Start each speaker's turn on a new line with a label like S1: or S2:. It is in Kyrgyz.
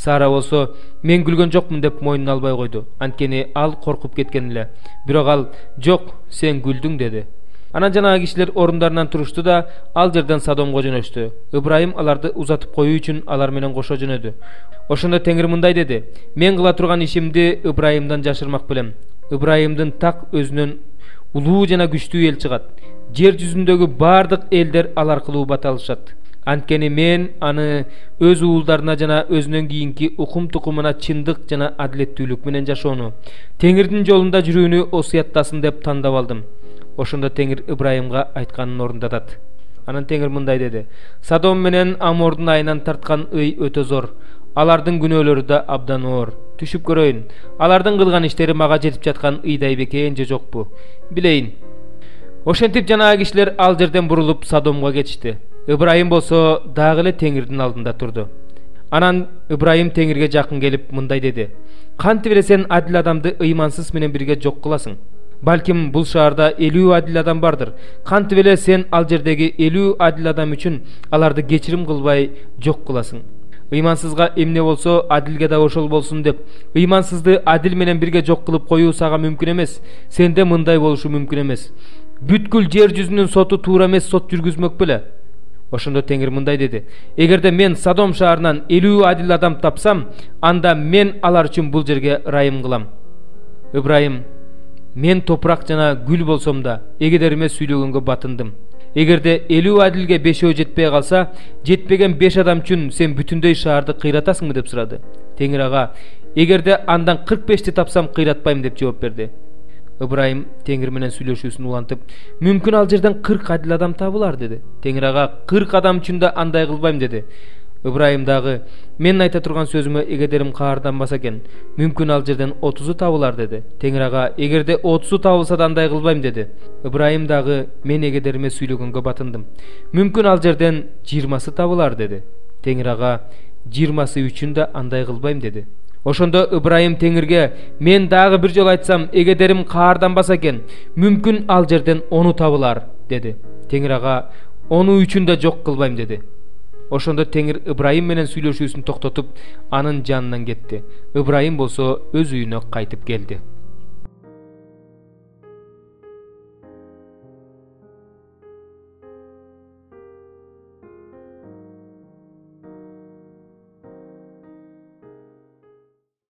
S1: Сара болсо мен күлгөн жокмун деп мойнун албай койду. Анткени ал коркуп кеткен эле. Бирок ал жок, сен күлдүң деди. Анан жанагы кишилер орундарынан турушту да ал жерден Содомго жөнөштү. Ыбрайым аларды узатып коюу үчүн алар менен кошо жөнөдү. Ошондо Теңир мындай деди: мен кыла турган ишимди Ыбрайымдан жашырмак белем. Ыбрайымдын так өзүнөн улуу жана күчтүү эл чыгат. Жер жүзүндөгү бардык элдер ал аркылуу бата алышат. Анткени мен аны өз уулдарына жана өзүнөн кийинки укум тукумуна чындык жана адилеттүүлүк менен жашоону, Теңирдин жолунда жүрүүнү осуяттасын деп тандап алдым. Ошондо Теңир Ыбрайымга айтканын орундатат. Анан Теңир мындай деди: Содом менен Амордун айынан тарткан ый өтө зор. Алардын күнөөлөрү да абдан оор. Түшүп көрөйүн. Алардын кылган иштери мага жетип жаткан ыйдай бекейин же жокпу? Билейин. Ошентип жанагы кишилер ал жерден бурулуп Содомго кетишти. Ыбрайым болсо дагы эле Теңирдин алдында турду. Анан Ыбрайым Теңирге жакын келип мындай деди: кантип эле сен адил адамды ыймансыз менен бирге жок кыласың? Балким бул шаарда 50 адил адам бардыр. Кантип эле сен ал жердеги 50 адил адам үчүн аларды кечирим кылбай жок кыласың? Ыймансызга эмне болсо адилге да ошол болсун деп, ыймансызды адил менен бирге жок кылып коюу сага мүмкүн эмес. Сенде мындай болушу мүмкүн эмес. Бүткүл жер жүзүнүн соту туура эмес сот жүргүзмөк беле? Ошондо Теңир мындай деди: эгерде мен Содом шаарынан 50 адил адам тапсам, анда мен алар үчүн бул жерге ырайым кылам. Ыбрайым: мен топурак жана гүл болсом да эгедериме сүйлөгөнгө батындым. Эгерде 50 адилге 5 жетпей калса, жетпеген 5 адам үчүн сен бүтүндөй шаарды кыйратасыңбы деп сурады. Теңир ага: эгерде андан 45ти тапсам кыйратпайм деп жооп берди. Ыбрайым Теңир менен сүйлөшүүсүн улантып: мүмкүн ал жерден 40 адил адам табылар деди. Теңир ага: 40 адам үчүн да андай кылбайм деди. Ыбрайым дагы: мен айта турган сөзүмө эгедерим каарданбаса экен, мүмкүн ал жерден 30 табылар деди. Теңир ага: эгерде 30 табылса да андай кылбайм деди. Ыбрайым дагы: мен эгедериме сүйлөгөнгө батындым. Мүмкүн ал жерден 20 табылар деди. Теңир ага: 20 үчүн да андай кылбайм деди. Ошондо Ыбрайым Теңирге: мен дагы бир жолу айтсам, эгедерим каарданбаса экен, мүмкүн ал жерден 10 табылар деди. Теңир ага: 10 үчүн да жок кылбайм деди. Ошондо Теңир Ыбрайым менен сүйлөшүүсүн токтотуп, анын жанынан кетти. Ыбрайым болсо өз үйүнө кайтып келди.